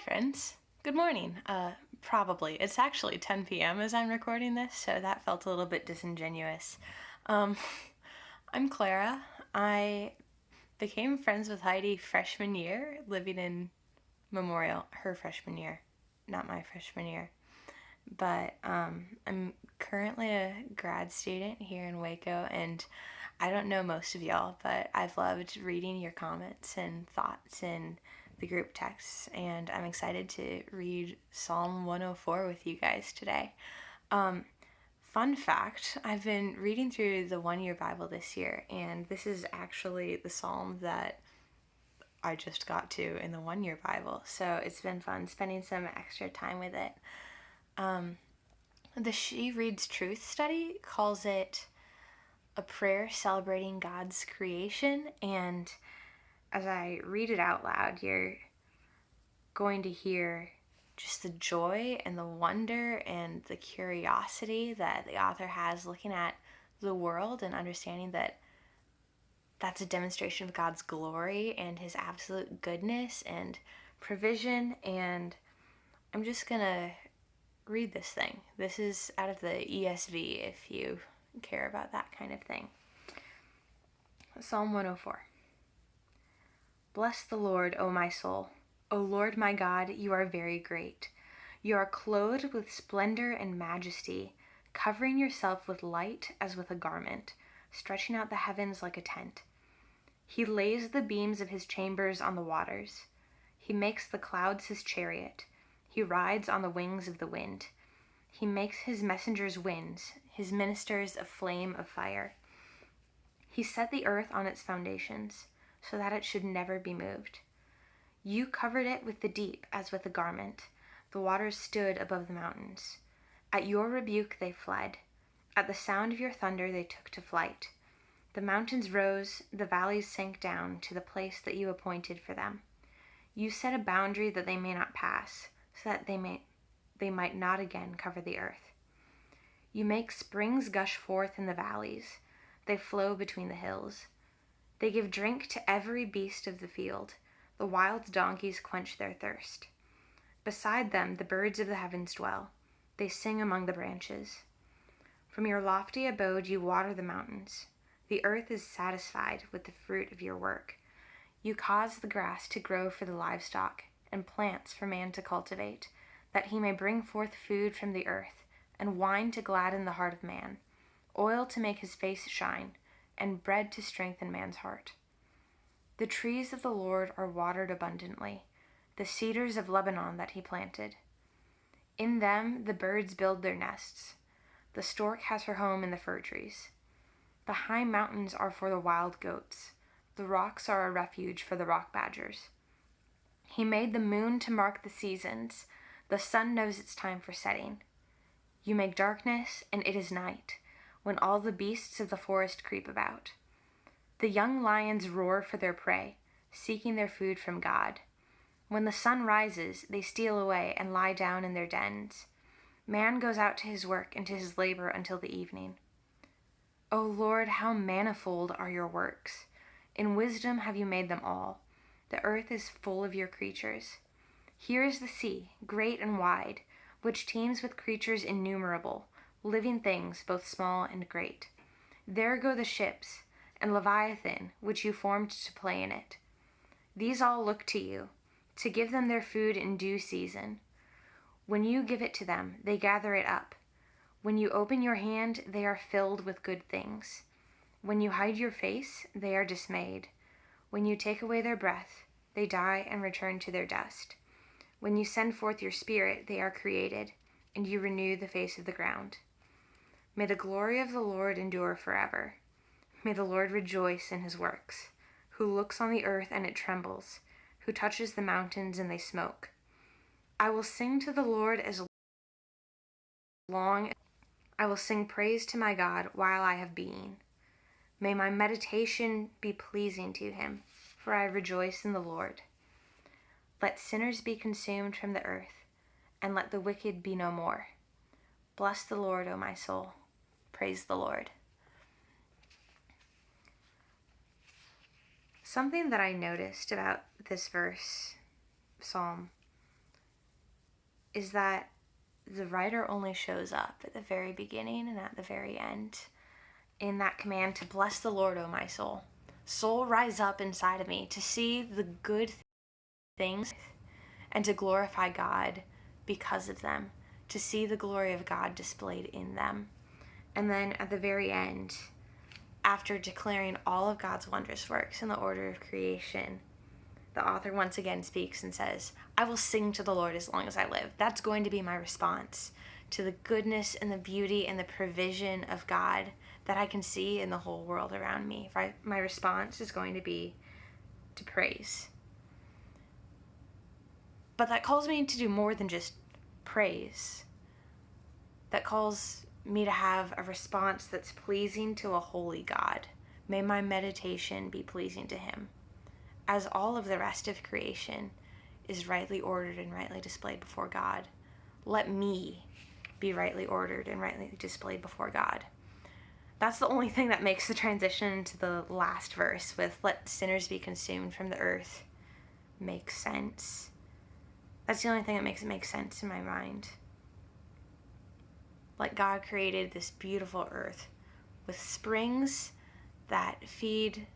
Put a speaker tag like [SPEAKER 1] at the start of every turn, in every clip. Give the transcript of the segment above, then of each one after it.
[SPEAKER 1] friends. Good morning. Probably. It's actually 10 p.m. as I'm recording this, so that felt a little bit disingenuous. Um, I'm Clara. I became friends with Heidi freshman year, living in Memorial, her freshman year, not my freshman year. But I'm currently a grad student here in Waco, and I don't know most of y'all, but I've loved reading your comments and thoughts in the group texts, and I'm excited to read Psalm 104 with you guys today. Um, Fun fact, I've been reading through the one-year Bible this year, and this is actually the psalm that I just got to in the one-year Bible, so it's been fun spending some extra time with it. The She Reads Truth study calls it a prayer celebrating God's creation, and as I read it out loud, you're going to hear just the joy and the wonder and the curiosity that the author has looking at the world and understanding that that's a demonstration of God's glory and his absolute goodness and provision. And I'm just gonna read this thing. This is out of the ESV if you care about that kind of thing. Psalm 104. Bless the Lord, O my soul. O Lord my God, you are very great. You are clothed with splendor and majesty, covering yourself with light as with a garment, stretching out the heavens like a tent. He lays the beams of his chambers on the waters. He makes the clouds his chariot. He rides on the wings of the wind. He makes his messengers winds, his ministers a flame of fire. He set the earth on its foundations, so that it should never be moved. You covered it with the deep as with a garment. The waters stood above the mountains. At your rebuke they fled. At the sound of your thunder they took to flight. The mountains rose, the valleys sank down to the place that you appointed for them. You set a boundary that they may not pass, so that they might not again cover the earth. You make springs gush forth in the valleys. They flow between the hills. They give drink to every beast of the field. The wild donkeys quench their thirst. Beside them the birds of the heavens dwell. They sing among the branches. From your lofty abode you water the mountains. The earth is satisfied with the fruit of your work. You cause the grass to grow for the livestock, and plants for man to cultivate, that he may bring forth food from the earth, and wine to gladden the heart of man, oil to make his face shine, and bread to strengthen man's heart. The trees of the Lord are watered abundantly, the cedars of Lebanon that he planted. In them the birds build their nests. The stork has her home in the fir trees. The high mountains are for the wild goats. The rocks are a refuge for the rock badgers. He made the moon to mark the seasons. The sun knows its time for setting. You make darkness, and it is night, when all the beasts of the forest creep about. The young lions roar for their prey, seeking their food from God. When the sun rises, they steal away and lie down in their dens. Man goes out to his work and to his labor until the evening. O Lord, how manifold are your works! In wisdom have you made them all. The earth is full of your creatures. Here is the sea, great and wide, which teems with creatures innumerable, living things both small and great. There go the ships, and Leviathan, which you formed to play in it. These all look to you, to give them their food in due season. When you give it to them, they gather it up. When you open your hand, they are filled with good things. When you hide your face, they are dismayed. When you take away their breath, they die and return to their dust. When you send forth your spirit, they are created, and you renew the face of the ground. May the glory of the Lord endure forever. May the Lord rejoice in his works, who looks on the earth and it trembles, who touches the mountains and they smoke. I will sing to the Lord as long as I will sing praise to my God while I have being. May my meditation be pleasing to him, for I rejoice in the Lord. Let sinners be consumed from the earth, and let the wicked be no more. Bless the Lord, O my soul. Praise the Lord. Something that I noticed about this psalm, is that the writer only shows up at the very beginning and at the very end in that command to bless the Lord, O my soul. Soul, rise up inside of me to see the good things and to glorify God because of them, to see the glory of God displayed in them. And then at the very end, after declaring all of God's wondrous works in the order of creation, the author once again speaks and says, I will sing to the Lord as long as I live. That's going to be my response to the goodness and the beauty and the provision of God that I can see in the whole world around me. My response is going to be to praise. But that calls me to do more than just praise. That calls me to have a response that's pleasing to a holy God. May my meditation be pleasing to him, as all of the rest of creation is rightly ordered and rightly displayed before God. Let me be rightly ordered and rightly displayed before God. That's the only thing that makes the transition to the last verse with let sinners be consumed from the earth make sense. That's the only thing that makes it make sense in my mind. Like God created this beautiful earth with springs that feed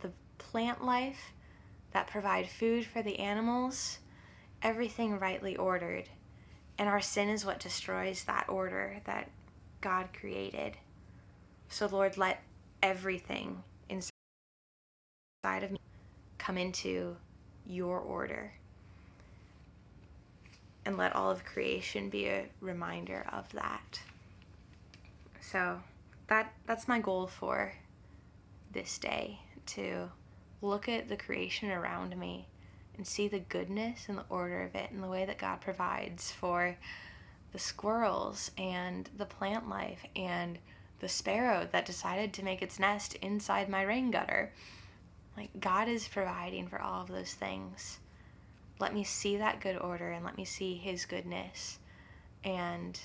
[SPEAKER 1] the plant life, that provide food for the animals, everything rightly ordered. And our sin is what destroys that order that God created. So Lord, let everything inside of me come into your order. And let all of creation be a reminder of that. So that's my goal for this day, to look at the creation around me and see the goodness and the order of it and the way that God provides for the squirrels and the plant life and the sparrow that decided to make its nest inside my rain gutter. Like, God is providing for all of those things. Let me see that good order and let me see his goodness and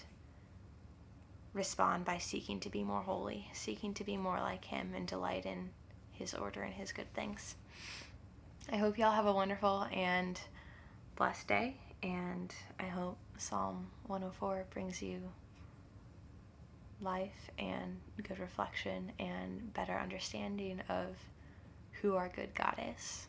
[SPEAKER 1] respond by seeking to be more holy, seeking to be more like him and delight in his order and his good things. I hope y'all have a wonderful and blessed day, and I hope Psalm 104 brings you life and good reflection and better understanding of who our good God is.